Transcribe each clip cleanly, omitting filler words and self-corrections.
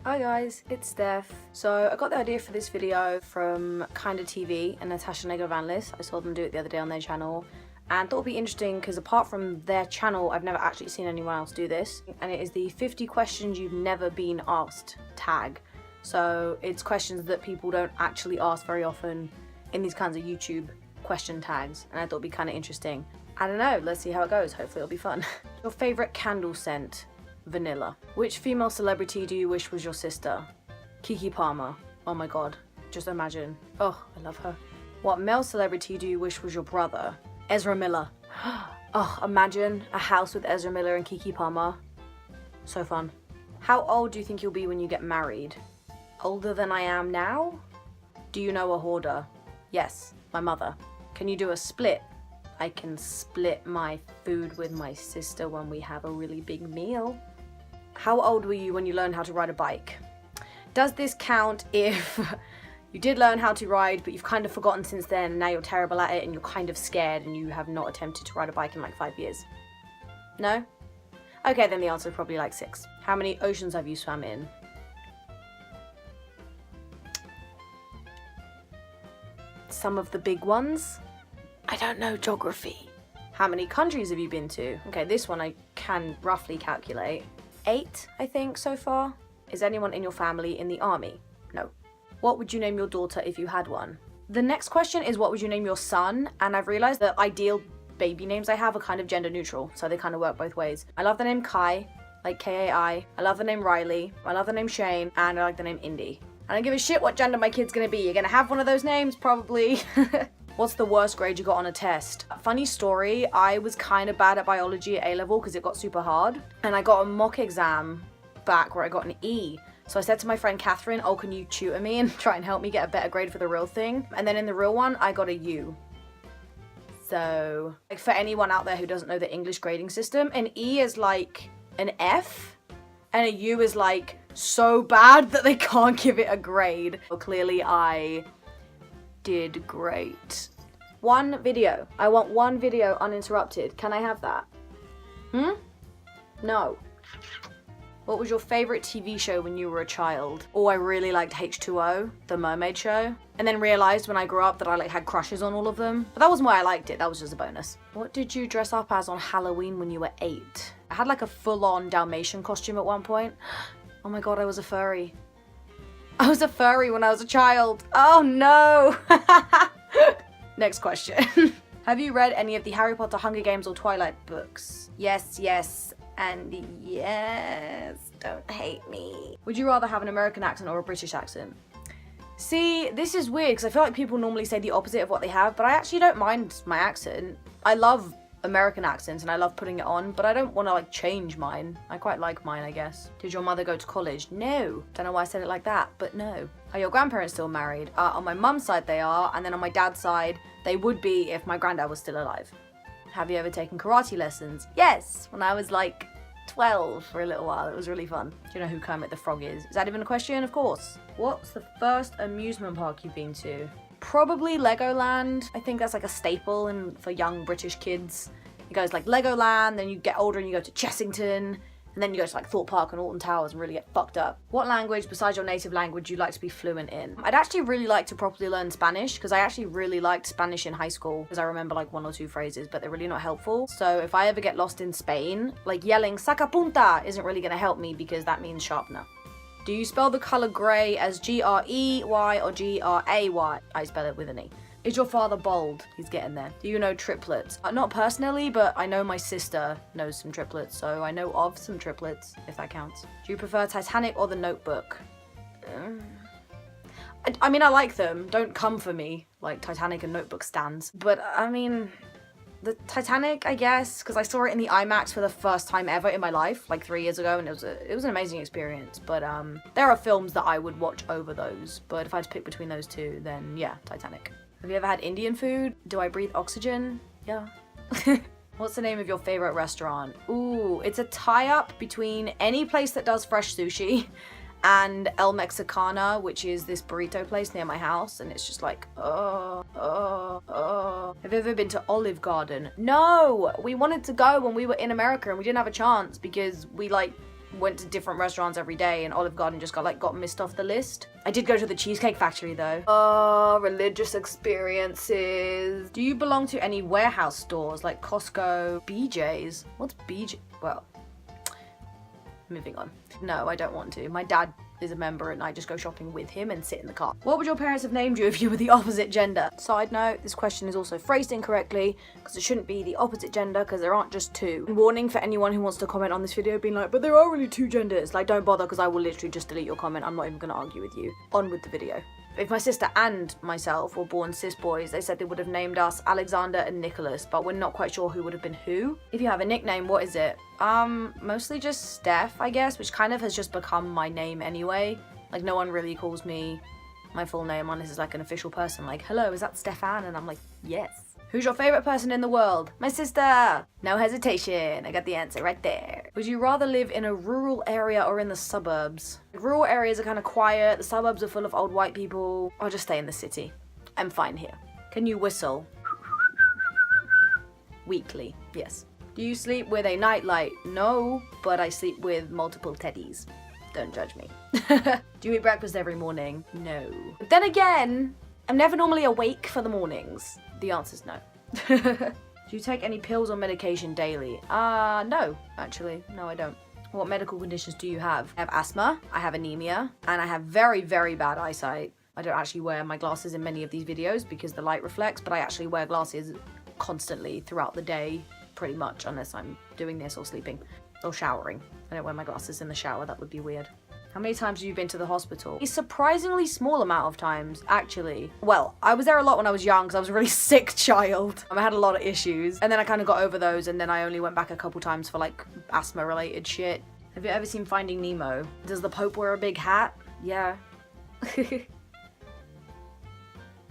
Hi guys, it's Steph. So I got the idea for this video from Kinda TV and Natasha Negovanlis. I saw them do it the other day on their channel and thought it'd be interesting because apart from their channel, I've never actually seen anyone else do this. And it is the 50 questions you've never been asked tag. So it's questions that people don't actually ask very often in these kinds of YouTube question tags. And I thought it'd be kind of interesting. I don't know, let's see how it goes. Hopefully it'll be fun. Your favorite candle scent? Vanilla. Which female celebrity do you wish was your sister? Keke Palmer. Oh my god. Just imagine. Oh, I love her. What male celebrity do you wish was your brother? Ezra Miller. Oh, imagine a house with Ezra Miller and Keke Palmer. So fun. How old do you think you'll be when you get married? Older than I am now? Do you know a hoarder? Yes, my mother. Can you do a split? I can split my food with my sister when we have a really big meal. How old were you when you learned how to ride a bike? Does this count if you did learn how to ride, but you've kind of forgotten since then, and now you're terrible at it and you're kind of scared and you have not attempted to ride a bike in like 5 years? No? Okay, then the answer is probably like 6. How many oceans have you swam in? Some of the big ones. I don't know geography. How many countries have you been to? Okay, this one I can roughly calculate. 8, I think, so far. Is anyone in your family in the army? No. What would you name your daughter if you had one? The next question is what would you name your son? And I've realized that ideal baby names I have are kind of gender neutral, so they kind of work both ways. I love the name Kai, like K-A-I. I love the name Riley. I love the name Shane, and I like the name Indy. I don't give a shit what gender my kid's gonna be. You're gonna have one of those names, probably. What's the worst grade you got on a test? Funny story, I was kind of bad at biology at A-level because it got super hard. And I got a mock exam back where I got an E. So I said to my friend Catherine, oh, can you tutor me and try and help me get a better grade for the real thing? And then in the real one, I got a U. So, like, for anyone out there who doesn't know the English grading system, an E is like an F and a U is like so bad that they can't give it a grade. Well, clearly I did great. One video. I want one video uninterrupted. Can I have that? No. What was your favorite TV show when you were a child? Oh, I really liked H2O, the mermaid show. And then realized when I grew up that I like had crushes on all of them. But that wasn't why I liked it, that was just a bonus. What did you dress up as on Halloween when you were 8? I had like a full-on Dalmatian costume at one point. Oh my god, I was a furry. I was a furry when I was a child. Oh no! Next question. Have you read any of the Harry Potter, Hunger Games, or Twilight books? Yes, yes, and yes. Don't hate me. Would you rather have an American accent or a British accent? See, this is weird because I feel like people normally say the opposite of what they have, but I actually don't mind my accent. I love American accents and I love putting it on, but I don't want to like change mine. I quite like mine, I guess. Did your mother go to college? No. Don't know why I said it like that, but no. Are your grandparents still married? On my mum's side they are, and then on my dad's side they would be if my granddad was still alive. Have you ever taken karate lessons? Yes, when I was like 12 for a little while. It was really fun. Do you know who Kermit the Frog is? Is that even a question? Of course. What's the first amusement park you've been to? Probably Legoland. I think that's like a staple for young British kids. It goes like Legoland, then you get older and you go to Chessington, and then you go to like Thorpe Park and Alton Towers and really get fucked up. What language besides your native language would you like to be fluent in? I'd actually really like to properly learn Spanish because I actually really liked Spanish in high school because I remember like 1 or 2 phrases, but they're really not helpful. So if I ever get lost in Spain, like yelling sacapunta isn't really gonna help me because that means sharpener. Do you spell the color gray as G-R-E-Y or G-R-A-Y? I spell it with an E. Is your father bald? He's getting there. Do you know triplets? Not personally, but I know my sister knows some triplets, so I know of some triplets, if that counts. Do you prefer Titanic or The Notebook? I mean, I like them. Don't come for me, like Titanic and Notebook stans. But, I mean, the Titanic, I guess, because I saw it in the IMAX for the first time ever in my life, like 3 years ago, and it was an amazing experience. But there are films that I would watch over those, but if I had to pick between those two, then yeah, Titanic. Have you ever had Indian food? Do I breathe oxygen? Yeah. What's the name of your favorite restaurant? Ooh, it's a tie-up between any place that does fresh sushi and El Mexicana, which is this burrito place near my house, and it's just like, Have you ever been to Olive Garden? No! We wanted to go when we were in America and we didn't have a chance because we went to different restaurants every day, and Olive Garden just got missed off the list. I did go to the Cheesecake Factory though. Religious experiences. Do you belong to any warehouse stores like Costco, BJ's? What's BJ? Well, moving on. No, I don't want to. My dad is a member and I just go shopping with him and sit in the car. What would your parents have named you if you were the opposite gender? Side note, this question is also phrased incorrectly because it shouldn't be the opposite gender because there aren't just two. Warning for anyone who wants to comment on this video being like, but there are only two genders. Like, don't bother because I will literally just delete your comment. I'm not even going to argue with you. On with the video. If my sister and myself were born cis boys, they said they would have named us Alexander and Nicholas, but we're not quite sure who would have been who. If you have a nickname, what is it? Mostly just Steph, I guess, which kind of has just become my name anyway. Like, no one really calls me my full name unless it's like an official person. Like, hello, is that Stefan? And I'm like, yes. Who's your favorite person in the world? My sister. No hesitation. I got the answer right there. Would you rather live in a rural area or in the suburbs? Rural areas are kind of quiet. The suburbs are full of old white people. I'll just stay in the city. I'm fine here. Can you whistle? Weekly. Yes. Do you sleep with a nightlight? No, but I sleep with multiple teddies. Don't judge me. Do you eat breakfast every morning? No. But then again, I'm never normally awake for the mornings. The answer's no. Do you take any pills or medication daily? No, actually. No, I don't. What medical conditions do you have? I have asthma, I have anemia, and I have very, very bad eyesight. I don't actually wear my glasses in many of these videos because the light reflects, but I actually wear glasses constantly throughout the day, pretty much, unless I'm doing this or sleeping or showering. I don't wear my glasses in the shower, that would be weird. How many times have you been to the hospital? A surprisingly small amount of times, actually. Well, I was there a lot when I was young because I was a really sick child. I had a lot of issues, and then I kind of got over those, and then I only went back a couple times for like asthma-related shit. Have you ever seen Finding Nemo? Does the Pope wear a big hat? Yeah.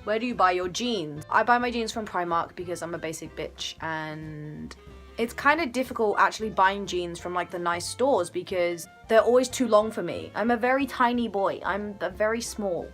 Where do you buy your jeans? I buy my jeans from Primark because I'm a basic bitch, and it's kind of difficult actually buying jeans from like the nice stores because they're always too long for me. I'm a very tiny boy. I'm very small.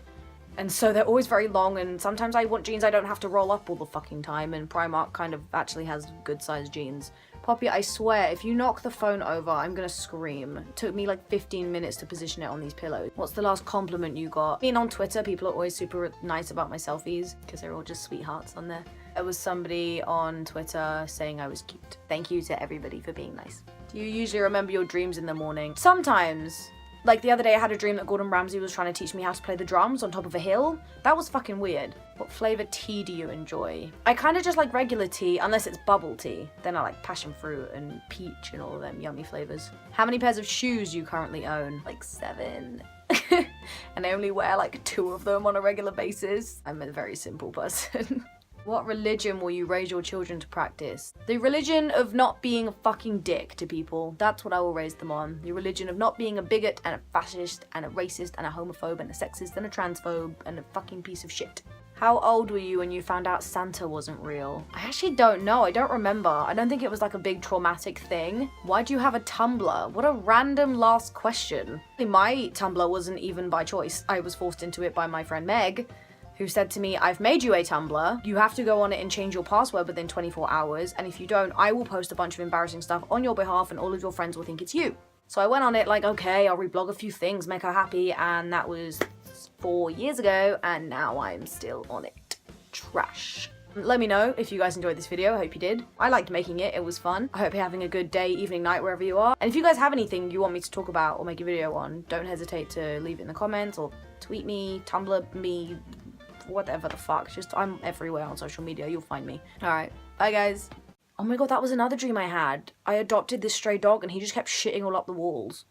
And so they're always very long, and sometimes I want jeans I don't have to roll up all the fucking time, and Primark kind of actually has good sized jeans. Poppy, I swear, if you knock the phone over, I'm gonna scream. It took me like 15 minutes to position it on these pillows. What's the last compliment you got? I mean, on Twitter, people are always super nice about my selfies because they're all just sweethearts on there. There was somebody on Twitter saying I was cute. Thank you to everybody for being nice. Do you usually remember your dreams in the morning? Sometimes. Like the other day I had a dream that Gordon Ramsay was trying to teach me how to play the drums on top of a hill. That was fucking weird. What flavor tea do you enjoy? I kind of just like regular tea, unless it's bubble tea. Then I like passion fruit and peach and all of them yummy flavors. How many pairs of shoes do you currently own? Like 7. And I only wear like 2 of them on a regular basis. I'm a very simple person. What religion will you raise your children to practice? The religion of not being a fucking dick to people. That's what I will raise them on. The religion of not being a bigot and a fascist and a racist and a homophobe and a sexist and a transphobe and a fucking piece of shit. How old were you when you found out Santa wasn't real? I actually don't know. I don't remember. I don't think it was like a big traumatic thing. Why do you have a Tumblr? What a random last question. My Tumblr wasn't even by choice. I was forced into it by my friend Meg, who said to me, I've made you a Tumblr. You have to go on it and change your password within 24 hours. And if you don't, I will post a bunch of embarrassing stuff on your behalf and all of your friends will think it's you. So I went on it like, okay, I'll reblog a few things, make her happy. And that was 4 years ago. And now I'm still on it. Trash. Let me know if you guys enjoyed this video. I hope you did. I liked making it. It was fun. I hope you're having a good day, evening, night, wherever you are. And if you guys have anything you want me to talk about or make a video on, don't hesitate to leave it in the comments or tweet me, Tumblr me, whatever the fuck. Just, I'm everywhere on social media. You'll find me. Alright. Bye, guys. Oh my god, that was another dream I had. I adopted this stray dog and he just kept shitting all up the walls.